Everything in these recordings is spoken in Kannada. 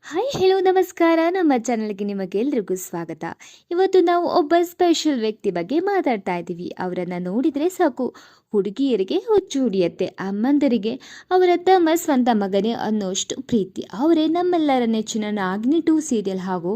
ಹಾಯ್ ಹೆಲೋ ನಮಸ್ಕಾರ ನಮ್ಮ ಚಾನಲ್ಗೆ ನಿಮಗೆಲ್ರಿಗೂ ಸ್ವಾಗತ. ಇವತ್ತು ನಾವು ಒಬ್ಬ ಸ್ಪೆಷಲ್ ವ್ಯಕ್ತಿ ಬಗ್ಗೆ ಮಾತಾಡ್ತಾ ಇದ್ದೀವಿ. ಅವರನ್ನು ನೋಡಿದರೆ ಸಾಕು ಹುಡುಗಿಯರಿಗೆ ಹುಚ್ಚು ಹಿಡಿಯತ್ತೆ, ಅಮ್ಮಂದರಿಗೆ ಅವರ ತಮ್ಮ ಸ್ವಂತ ಮಗನೇ ಅನ್ನೋಷ್ಟು ಪ್ರೀತಿ. ಅವರೇ ನಮ್ಮೆಲ್ಲರ ನೆಚ್ಚಿನ ನಾಗಿನಿ 2 ಸೀರಿಯಲ್ ಹಾಗೂ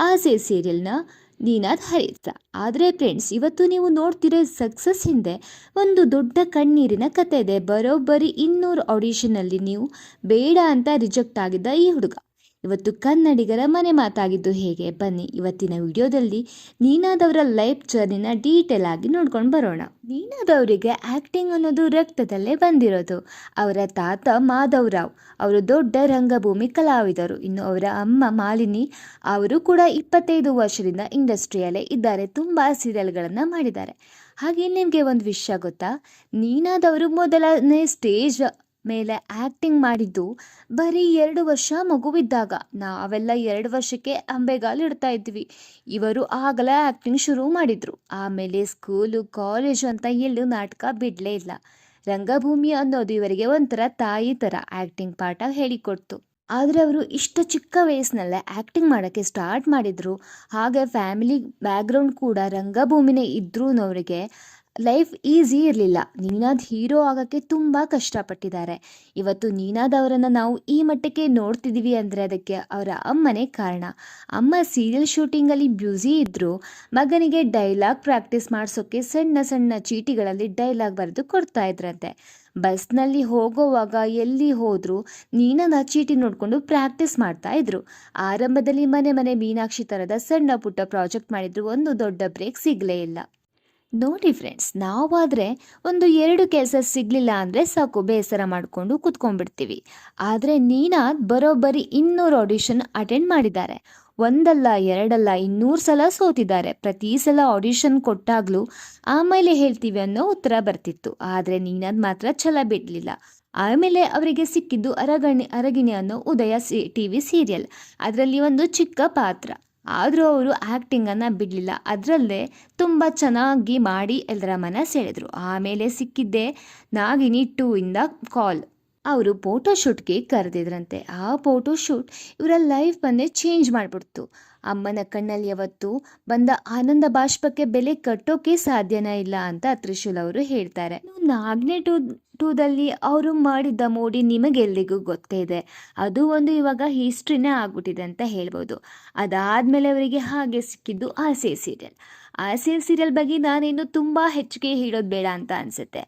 ಆಸೆ ಸೀರಿಯಲ್ನ ನೀನಾದ್ ಹರಿತ. ಆದರೆ ಫ್ರೆಂಡ್ಸ್, ಇವತ್ತು ನೀವು ನೋಡ್ತಿರೋ ಸಕ್ಸಸ್ ಹಿಂದೆ ಒಂದು ದೊಡ್ಡ ಕಣ್ಣೀರಿನ ಕತೆ ಇದೆ. ಬರೋಬ್ಬರಿ 200 ಆಡಿಷನ್ನಲ್ಲಿ ನೀವು ಬೇಡ ಅಂತ ರಿಜೆಕ್ಟ್ ಆಗಿದ್ದ ಈ ಹುಡುಗ ಇವತ್ತು ಕನ್ನಡಿಗರ ಮನೆ ಮಾತಾಗಿದ್ದು ಹೇಗೆ? ಬನ್ನಿ ಇವತ್ತಿನ ವಿಡಿಯೋದಲ್ಲಿ ನೀನಾದವರ ಲೈಫ್ ಜರ್ನಿನ ಡೀಟೇಲ್ ಆಗಿ ನೋಡ್ಕೊಂಡು ಬರೋಣ. ನೀನಾದವರಿಗೆ ಆ್ಯಕ್ಟಿಂಗ್ ಅನ್ನೋದು ರಕ್ತದಲ್ಲೇ ಬಂದಿರೋದು. ಅವರ ತಾತ ಮಾಧವರಾವ್ ಅವರು ದೊಡ್ಡ ರಂಗಭೂಮಿ ಕಲಾವಿದರು. ಇನ್ನು ಅವರ ಅಮ್ಮ ಮಾಲಿನಿ ಅವರು ಕೂಡ 25 ವರ್ಷದಿಂದ ಇಂಡಸ್ಟ್ರಿಯಲ್ಲೇ ಇದ್ದಾರೆ. ತುಂಬ ಸೀರಿಯಲ್ಗಳನ್ನು ಮಾಡಿದ್ದಾರೆ. ಹಾಗೆ ನಿಮಗೆ ಒಂದು ವಿಷಯ ಗೊತ್ತಾ? ನೀನಾದವರು ಮೊದಲನೇ ಸ್ಟೇಜ್ ಮೇಲೆ ಆ್ಯಕ್ಟಿಂಗ್ ಮಾಡಿದ್ದು ಬರೀ 2 ವರ್ಷ ಮಗುವಿದ್ದಾಗ. ನಾವೆಲ್ಲ 2 ವರ್ಷಕ್ಕೆ ಅಂಬೆಗಾಲು ಇಡ್ತಾ ಇದ್ವಿ. ಇವರು ಆಗಲೇ ಆ್ಯಕ್ಟಿಂಗ್ ಶುರು ಮಾಡಿದ್ರು. ಆಮೇಲೆ ಸ್ಕೂಲು ಕಾಲೇಜು ಅಂತ ಎಲ್ಲೂ ನಾಟಕ ಬಿಡಲೇ ಇಲ್ಲ. ರಂಗಭೂಮಿ ಅನ್ನೋದು ಇವರಿಗೆ ಒಂಥರ ತಾಯಿ ಥರ ಆ್ಯಕ್ಟಿಂಗ್ ಪಾಠ ಹೇಳಿಕೊಡ್ತು. ಆದರೆ ಅವರು ಇಷ್ಟು ಚಿಕ್ಕ ವಯಸ್ಸಿನಲ್ಲೇ ಆ್ಯಕ್ಟಿಂಗ್ ಮಾಡೋಕ್ಕೆ ಸ್ಟಾರ್ಟ್ ಮಾಡಿದರು. ಹಾಗೆ ಫ್ಯಾಮಿಲಿ ಬ್ಯಾಕ್ಗ್ರೌಂಡ್ ಕೂಡ ರಂಗಭೂಮಿನೇ ಇದ್ರೂ ಅವರಿಗೆ ಲೈಫ್ ಈಸಿ ಇರಲಿಲ್ಲ. ನೀನಾದ್ ಹೀರೋ ಆಗೋಕ್ಕೆ ತುಂಬ ಕಷ್ಟಪಟ್ಟಿದ್ದಾರೆ. ಇವತ್ತು ನೀನಾದ್ ಅವರನ್ನು ನಾವು ಈ ಮಟ್ಟಕ್ಕೆ ನೋಡ್ತಿದ್ದೀವಿ ಅಂದರೆ ಅದಕ್ಕೆ ಅವರ ಅಮ್ಮನೇ ಕಾರಣ. ಅಮ್ಮ ಸೀರಿಯಲ್ ಶೂಟಿಂಗಲ್ಲಿ ಬ್ಯುಸಿ ಇದ್ದರು. ಮಗನಿಗೆ ಡೈಲಾಗ್ ಪ್ರಾಕ್ಟೀಸ್ ಮಾಡಿಸೋಕ್ಕೆ ಸಣ್ಣ ಸಣ್ಣ ಚೀಟಿಗಳಲ್ಲಿ ಡೈಲಾಗ್ ಬರೆದು ಕೊಡ್ತಾ ಇದ್ರಂತೆ. ಬಸ್ನಲ್ಲಿ ಹೋಗೋವಾಗ ಎಲ್ಲಿ ಹೋದರೂ ನೀನಾದ ಚೀಟಿ ನೋಡಿಕೊಂಡು ಪ್ರಾಕ್ಟೀಸ್ ಮಾಡ್ತಾ ಇದ್ರು. ಆರಂಭದಲ್ಲಿ ಮನೆ ಮನೆ ಮೀನಾಕ್ಷಿ ಥರದ ಸಣ್ಣ ಪುಟ್ಟ ಪ್ರಾಜೆಕ್ಟ್ ಮಾಡಿದ್ರು. ಒಂದು ದೊಡ್ಡ ಬ್ರೇಕ್ ಸಿಗಲೇ ಇಲ್ಲ. ನೋಡಿ ಫ್ರೆಂಡ್ಸ್, ನಾವಾದರೆ 1-2 ಕೆಲಸ ಸಿಗಲಿಲ್ಲ ಅಂದರೆ ಸಾಕು, ಬೇಸರ ಮಾಡಿಕೊಂಡು ಕುತ್ಕೊಂಡ್ಬಿಡ್ತೀವಿ. ಆದರೆ ನೀನಾದ್ ಬರೋಬ್ಬರಿ 200 ಆಡಿಷನ್ ಅಟೆಂಡ್ ಮಾಡಿದ್ದಾರೆ. ಒಂದಲ್ಲ ಎರಡಲ್ಲ 200 ಸಲ ಸೋತಿದ್ದಾರೆ. ಪ್ರತಿ ಸಲ ಆಡಿಷನ್ ಕೊಟ್ಟಾಗಲೂ ಆಮೇಲೆ ಹೇಳ್ತೀವಿ ಅನ್ನೋ ಉತ್ತರ ಬರ್ತಿತ್ತು. ಆದರೆ ನೀನಾದ್ ಮಾತ್ರ ಛಲ ಬಿಡಲಿಲ್ಲ. ಆಮೇಲೆ ಅವರಿಗೆ ಸಿಕ್ಕಿದ್ದು ಅರಗಿಣಿ ಅನ್ನೋ ಉದಯ TV ಸೀರಿಯಲ್. ಅದರಲ್ಲಿ ಒಂದು ಚಿಕ್ಕ ಪಾತ್ರ. ಆದರೂ ಅವರು ಆ್ಯಕ್ಟಿಂಗನ್ನು ಬಿಡಲಿಲ್ಲ. ಅದರಲ್ಲೇ ತುಂಬ ಚೆನ್ನಾಗಿ ಮಾಡಿ ಎಲ್ಲರ ಮನ ಸೆಳೆದರು. ಆಮೇಲೆ ಸಿಕ್ಕಿದ್ದೆ ನಾಗಿನಿ 2 ಇಂದ ಕಾಲ್. ಅವರು ಫೋಟೋಶೂಟ್ಗೆ ಕರೆದಿದ್ರಂತೆ. ಆ ಫೋಟೋಶೂಟ್ ಇವರ ಲೈಫ್ ಬಂದೇ ಚೇಂಜ್ ಮಾಡಿಬಿಡ್ತು. ಅಮ್ಮನ ಕಣ್ಣಲ್ಲಿ ಯಾವತ್ತು ಬಂದ ಆನಂದ ಬಾಷ್ಪಕ್ಕೆ ಬೆಲೆ ಕಟ್ಟೋಕೆ ಸಾಧ್ಯನೇ ಇಲ್ಲ ಅಂತ ತ್ರಿಶೂಲ್ ಅವರು ಹೇಳ್ತಾರೆ. ನಾಗಿನಿ 2ದಲ್ಲಿ ಅವರು ಮಾಡಿದ್ದ ಮೋಡಿ ನಿಮಗೆಲ್ಲಿಗೂ ಗೊತ್ತೇ ಇದೆ. ಅದು ಒಂದು ಇವಾಗ ಹಿಸ್ಟ್ರಿನೇ ಆಗ್ಬಿಟ್ಟಿದೆ ಅಂತ ಹೇಳ್ಬೋದು. ಅದಾದಮೇಲೆ ಅವರಿಗೆ ಹಾಗೆ ಸಿಕ್ಕಿದ್ದು ಆಸೆ ಸೀರಿಯಲ್. ಆಸೆ ಸೀರಿಯಲ್ ಬಗ್ಗೆ ನಾನೇನು ತುಂಬ ಹೆಚ್ಚಿಗೆ ಹೇಳೋದು ಬೇಡ ಅಂತ ಅನಿಸುತ್ತೆ.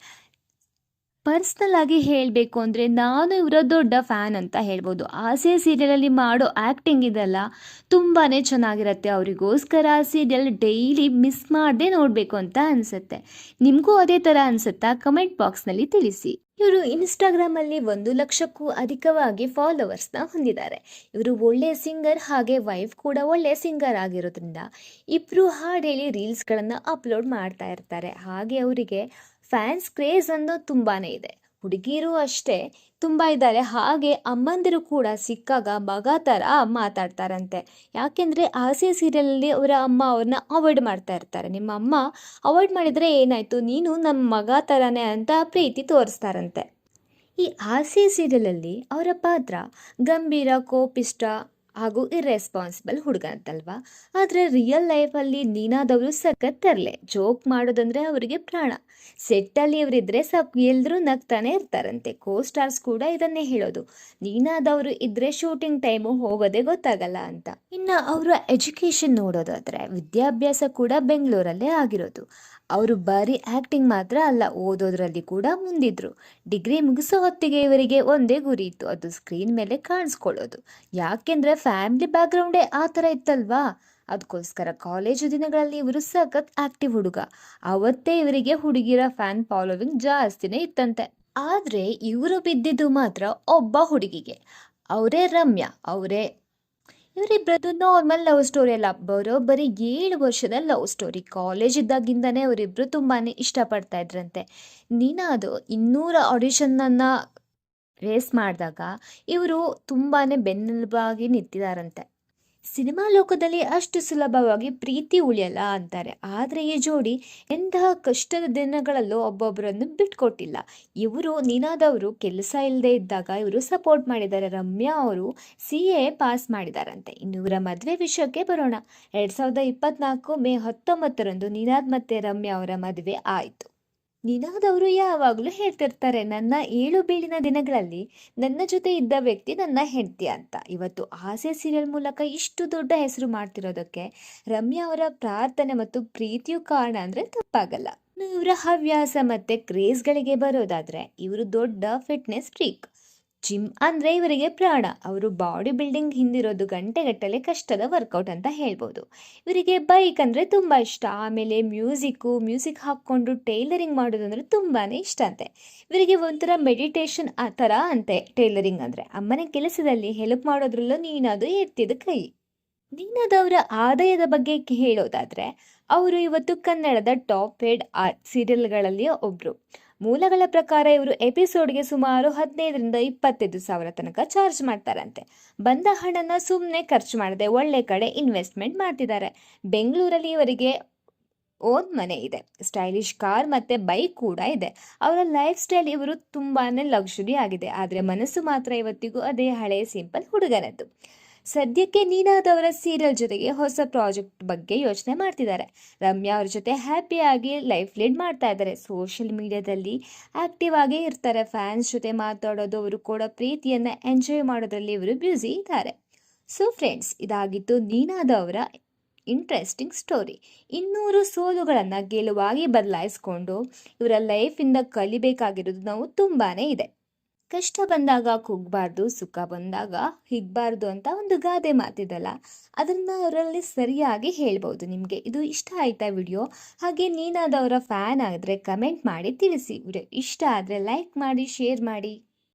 ಪರ್ಸ್ನಲ್ ಆಗಿ ಹೇಳಬೇಕು ಅಂದರೆ ನಾನು ಇವರ ದೊಡ್ಡ ಫ್ಯಾನ್ ಅಂತ ಹೇಳ್ಬೋದು. ಆಸೆ ಸೀರಿಯಲಲ್ಲಿ ಮಾಡೋ ಆ್ಯಕ್ಟಿಂಗ್ ಇದೆಲ್ಲ ತುಂಬಾ ಚೆನ್ನಾಗಿರುತ್ತೆ. ಅವರಿಗೋಸ್ಕರ ಆ ಸೀರಿಯಲ್ ಡೈಲಿ ಮಿಸ್ ಮಾಡದೆ ನೋಡಬೇಕು ಅಂತ ಅನಿಸುತ್ತೆ. ನಿಮಗೂ ಅದೇ ಥರ ಅನಿಸುತ್ತಾ? ಕಮೆಂಟ್ ಬಾಕ್ಸ್ನಲ್ಲಿ ತಿಳಿಸಿ. ಇವರು ಇನ್ಸ್ಟಾಗ್ರಾಮಲ್ಲಿ 1 ಲಕ್ಷಕ್ಕೂ ಅಧಿಕವಾಗಿ ಫಾಲೋವರ್ಸ್ನ ಹೊಂದಿದ್ದಾರೆ. ಇವರು ಒಳ್ಳೆಯ ಸಿಂಗರ್, ಹಾಗೆ ವೈಫ್ ಕೂಡ ಒಳ್ಳೆಯ ಸಿಂಗರ್ ಆಗಿರೋದ್ರಿಂದ ಇಬ್ಬರು ಹಾಡೇಳಿ ರೀಲ್ಸ್ಗಳನ್ನು ಅಪ್ಲೋಡ್ ಮಾಡ್ತಾ ಇರ್ತಾರೆ. ಹಾಗೆ ಅವರಿಗೆ ಫ್ಯಾನ್ಸ್ ಕ್ರೇಜ್ ಅನ್ನೋದು ತುಂಬಾ ಇದೆ. ಹುಡುಗಿರು ಅಷ್ಟೇ ತುಂಬ ಇದ್ದಾರೆ. ಹಾಗೆ ಅಮ್ಮಂದಿರು ಕೂಡ ಸಿಕ್ಕಾಗ ಮಗ ಥರ ಮಾತಾಡ್ತಾರಂತೆ. ಯಾಕೆಂದರೆ ಆಸೆ ಸೀರಿಯಲಲ್ಲಿ ಅವರ ಅಮ್ಮ ಅವ್ರನ್ನ ಅವಾಯ್ಡ್ ಮಾಡ್ತಾ ಇರ್ತಾರೆ. ನಿಮ್ಮ ಅಮ್ಮ ಅವಾಯ್ಡ್ ಮಾಡಿದರೆ ಏನಾಯಿತು, ನೀನು ನಮ್ಮ ಮಗ ಥರನೇ ಅಂತ ಪ್ರೀತಿ ತೋರಿಸ್ತಾರಂತೆ. ಈ ಆಸೆ ಸೀರಿಯಲಲ್ಲಿ ಅವರ ಪಾತ್ರ ಗಂಭೀರ, ಕೋಪಿಷ್ಟ ಹಾಗೂ ಇರ್ರೆಸ್ಪಾನ್ಸಿಬಲ್ ಹುಡುಗ ಅಂತಲ್ವಾ. ಆದರೆ ರಿಯಲ್ ಲೈಫಲ್ಲಿ ನೀನಾದವರು ಸಖತ್ ತರಲೆ. ಜೋಕ್ ಮಾಡೋದಂದರೆ ಅವರಿಗೆ ಪ್ರಾಣ. ಸೆಟ್ಟಲ್ಲಿ ಇವರಿದ್ದರೆ ಸಾಕು ಎಲ್ಲರೂ ನಗ್ತಾನೆ ಇರ್ತಾರಂತೆ. ಸ್ಟಾರ್ಸ್ ಕೂಡ ಇದನ್ನೇ ಹೇಳೋದು, ನೀನಾದವರು ಇದ್ದರೆ ಶೂಟಿಂಗ್ ಟೈಮು ಹೋಗೋದೇ ಗೊತ್ತಾಗಲ್ಲ ಅಂತ. ಇನ್ನು ಅವರ ಎಜುಕೇಷನ್ ನೋಡೋದಾದರೆ ವಿದ್ಯಾಭ್ಯಾಸ ಕೂಡ ಬೆಂಗಳೂರಲ್ಲೇ ಆಗಿರೋದು. ಅವರು ಬರೀ ಆ್ಯಕ್ಟಿಂಗ್ ಮಾತ್ರ ಅಲ್ಲ, ಓದೋದ್ರಲ್ಲಿ ಕೂಡ ಮುಂದಿದ್ರು. ಡಿಗ್ರಿ ಮುಗಿಸೋ ಹೊತ್ತಿಗೆ ಇವರಿಗೆ ಒಂದೇ ಗುರಿ ಇತ್ತು, ಅದು ಸ್ಕ್ರೀನ್ ಮೇಲೆ ಕಾಣಿಸ್ಕೊಳ್ಳೋದು. ಯಾಕೆಂದರೆ ಫ್ಯಾಮಿಲಿ ಬ್ಯಾಕ್ಗ್ರೌಂಡೇ ಆ ಥರ ಇತ್ತಲ್ವಾ. ಅದಕ್ಕೋಸ್ಕರ ಕಾಲೇಜು ದಿನಗಳಲ್ಲಿ ಇವರು ಸಖತ್ ಆ್ಯಕ್ಟಿವ್ ಹುಡುಗ. ಅವತ್ತೇ ಇವರಿಗೆ ಹುಡುಗಿರ ಫ್ಯಾನ್ ಫಾಲೋವಿಂಗ್ ಜಾಸ್ತಿನೇ ಇತ್ತಂತೆ. ಆದರೆ ಇವರು ಬಿದ್ದಿದ್ದು ಮಾತ್ರ ಒಬ್ಬ ಹುಡುಗಿಗೆ. ಅವರೇ ರಮ್ಯಾ. ಇವರಿಬ್ಬರದ್ದು ನಾರ್ಮಲ್ ಲವ್ ಸ್ಟೋರಿ ಅಲ್ಲ, ಬರೋಬ್ಬರಿ 7 ವರ್ಷದ ಲವ್ ಸ್ಟೋರಿ. ಕಾಲೇಜ್ ಇದ್ದಾಗಿಂದನೇ ಅವರಿಬ್ಬರು ತುಂಬಾ ಇಷ್ಟಪಡ್ತಾ ಇದ್ರಂತೆ. ನೀನಾದು 200 ಆಡಿಷನ್ನನ್ನು ರೇಸ್ ಮಾಡಿದಾಗ ಇವರು ತುಂಬಾ ಬೆನ್ನೆಲುಬಾಗಿ ನಿಂತಿದ್ದಾರಂತೆ. ಸಿನಿಮಾ ಲೋಕದಲ್ಲಿ ಅಷ್ಟು ಸುಲಭವಾಗಿ ಪ್ರೀತಿ ಉಳಿಯಲ್ಲ ಅಂತಾರೆ. ಆದರೆ ಈ ಜೋಡಿ ಎಂತಹ ಕಷ್ಟದ ದಿನಗಳಲ್ಲೂ ಒಬ್ಬೊಬ್ಬರನ್ನು ಬಿಟ್ಕೊಟ್ಟಿಲ್ಲ. ಇವರು ನೀನಾದವರು ಕೆಲಸ ಇಲ್ಲದೆ ಇದ್ದಾಗ ಇವರು ಸಪೋರ್ಟ್ ಮಾಡಿದ್ದಾರೆ. ರಮ್ಯಾ ಅವರು CA ಪಾಸ್ ಮಾಡಿದಾರಂತೆ. ಇನ್ನು ಇವರ ಮದುವೆ ವಿಷಯಕ್ಕೆ ಬರೋಣ. 2024 ಮೇ 19ರಂದು ನಿನಾದ್ ಮತ್ತೆ ರಮ್ಯಾ ಅವರ ಮದುವೆ ಆಯಿತು. ನಿನಾದ್ ಅವರು ಯಾವಾಗಲೂ ಹೇಳ್ತಿರ್ತಾರೆ, ನನ್ನ ಏಳು ಬೀಳಿನ ದಿನಗಳಲ್ಲಿ ನನ್ನ ಜೊತೆ ಇದ್ದ ವ್ಯಕ್ತಿ ನನ್ನ ಹೆಂಡತಿ ಅಂತ. ಇವತ್ತು ಆಸೆ ಸೀರಿಯಲ್ ಮೂಲಕ ಇಷ್ಟು ದೊಡ್ಡ ಹೆಸರು ಮಾಡ್ತಿರೋದಕ್ಕೆ ರಮ್ಯಾ ಅವರ ಪ್ರಾರ್ಥನೆ ಮತ್ತು ಪ್ರೀತಿಯು ಕಾರಣ ಅಂದ್ರೆ ತಪ್ಪಾಗಲ್ಲ. ಇನ್ನು ಇವರ ಹವ್ಯಾಸ ಮತ್ತೆ ಕ್ರೇಜ್ಗಳಿಗೆ ಬರೋದಾದ್ರೆ, ಇವರು ದೊಡ್ಡ ಫಿಟ್ನೆಸ್ ಫ್ರೀಕ್. ಜಿಮ್ ಅಂದ್ರೆ ಇವರಿಗೆ ಪ್ರಾಣ. ಅವರು ಬಾಡಿ ಬಿಲ್ಡಿಂಗ್ ಹಿಂದಿರೋದು ಗಂಟೆಗಟ್ಟಲೆ ಕಷ್ಟದ ವರ್ಕೌಟ್ ಅಂತ ಹೇಳ್ಬೋದು. ಇವರಿಗೆ ಬೈಕ್ ಅಂದ್ರೆ ತುಂಬಾ ಇಷ್ಟ. ಆಮೇಲೆ ಮ್ಯೂಸಿಕ್ ಹಾಕೊಂಡು ಟೈಲರಿಂಗ್ ಮಾಡೋದು ಅಂದ್ರೆ ತುಂಬಾನೇ ಇಷ್ಟ ಅಂತೆ. ಇವರಿಗೆ ಒಂಥರ ಮೆಡಿಟೇಷನ್ ಆ ಥರ ಅಂತೆ ಟೈಲರಿಂಗ್ ಅಂದ್ರೆ. ಅಮ್ಮನ ಕೆಲಸದಲ್ಲಿ ಹೆಲ್ಪ್ ಮಾಡೋದ್ರಲ್ಲೂ ನೀನದು ಎತ್ತಿದ ಕೈ. ನೀನಾದವರ ಆದಾಯದ ಬಗ್ಗೆ ಹೇಳೋದಾದ್ರೆ, ಅವರು ಇವತ್ತು ಕನ್ನಡದ ಟಾಪ್ ಪೇಡ್ ಸೀರಿಯಲ್ಗಳಲ್ಲಿ ಒಬ್ರು. ಮೂಲಗಳ ಪ್ರಕಾರ ಇವರು ಎಪಿಸೋಡ್ಗೆ ಸುಮಾರು 15ರಿಂದ 25 ಸಾವಿರ ತನಕ ಚಾರ್ಜ್ ಮಾಡ್ತಾರಂತೆ. ಬಂದ ಹಣನ ಸುಮ್ಮನೆ ಖರ್ಚು ಮಾಡದೆ ಒಳ್ಳೆ ಕಡೆ ಇನ್ವೆಸ್ಟ್ಮೆಂಟ್ ಮಾಡ್ತಿದ್ದಾರೆ. ಬೆಂಗಳೂರಲ್ಲಿ ಇವರಿಗೆ ಓನ್ ಮನೆ ಇದೆ, ಸ್ಟೈಲಿಶ್ ಕಾರ್ ಮತ್ತೆ ಬೈಕ್ ಕೂಡ ಇದೆ. ಅವರ ಲೈಫ್ ಸ್ಟೈಲ್ ಇವರು ತುಂಬಾನೇ ಲಕ್ಸುರಿ ಆಗಿದೆ. ಆದರೆ ಮನಸ್ಸು ಮಾತ್ರ ಇವತ್ತಿಗೂ ಅದೇ ಹಳೆ ಸಿಂಪಲ್ ಹುಡುಗನದ್ದು. ಸದ್ಯಕ್ಕೆ ನೀನಾದವರ ಸೀರಿಯಲ್ ಜೊತೆಗೆ ಹೊಸ ಪ್ರಾಜೆಕ್ಟ್ ಬಗ್ಗೆ ಯೋಚನೆ ಮಾಡ್ತಿದ್ದಾರೆ. ರಮ್ಯಾ ಅವ್ರ ಜೊತೆ ಹ್ಯಾಪಿಯಾಗಿ ಲೈಫ್ ಲೀಡ್ ಮಾಡ್ತಾ ಇದ್ದಾರೆ. ಸೋಷಿಯಲ್ ಮೀಡಿಯಾದಲ್ಲಿ ಆಕ್ಟಿವ್ ಆಗಿ ಇರ್ತಾರೆ. ಫ್ಯಾನ್ಸ್ ಜೊತೆ ಮಾತಾಡೋದು, ಅವರು ಕೂಡ ಪ್ರೀತಿಯನ್ನ ಎಂಜಾಯ್ ಮಾಡೋದ್ರಲ್ಲಿ ಇವರು ಬ್ಯುಸಿ ಇದ್ದಾರೆ. ಸೊ ಫ್ರೆಂಡ್ಸ್, ಇದಾಗಿತ್ತು ನೀನಾದವರ ಇಂಟ್ರೆಸ್ಟಿಂಗ್ ಸ್ಟೋರಿ. 200 ಸೋಲುಗಳನ್ನು ಗೆಲುವಾಗಿ ಬದಲಾಯಿಸ್ಕೊಂಡು ಇವರ ಲೈಫಿಂದ ಕಲಿಬೇಕಾಗಿರೋದು ನಾವು ತುಂಬಾನೇ ಇದೆ. ಕಷ್ಟ ಬಂದಾಗ ಕುಗ್ಬಾರ್ದು, ಸುಖ ಬಂದಾಗ ಹಿಗ್ಬಾರ್ದು ಅಂತ ಒಂದು ಗಾದೆ ಮಾತಿದಲ್ಲ, ಅದನ್ನ ಅವರಲ್ಲಿ ಸರಿಯಾಗಿ ಹೇಳ್ಬೋದು. ನಿಮಗೆ ಇದು ಇಷ್ಟ ಆಯ್ತಾ ವಿಡಿಯೋ? ಹಾಗೆ ನೀನಾದವರ ಫ್ಯಾನ್ ಆಗಿದ್ರೆ ಕಮೆಂಟ್ ಮಾಡಿ ತಿಳಿಸಿ. ವಿಡಿಯೋ ಇಷ್ಟ ಆದರೆ ಲೈಕ್ ಮಾಡಿ, ಶೇರ್ ಮಾಡಿ.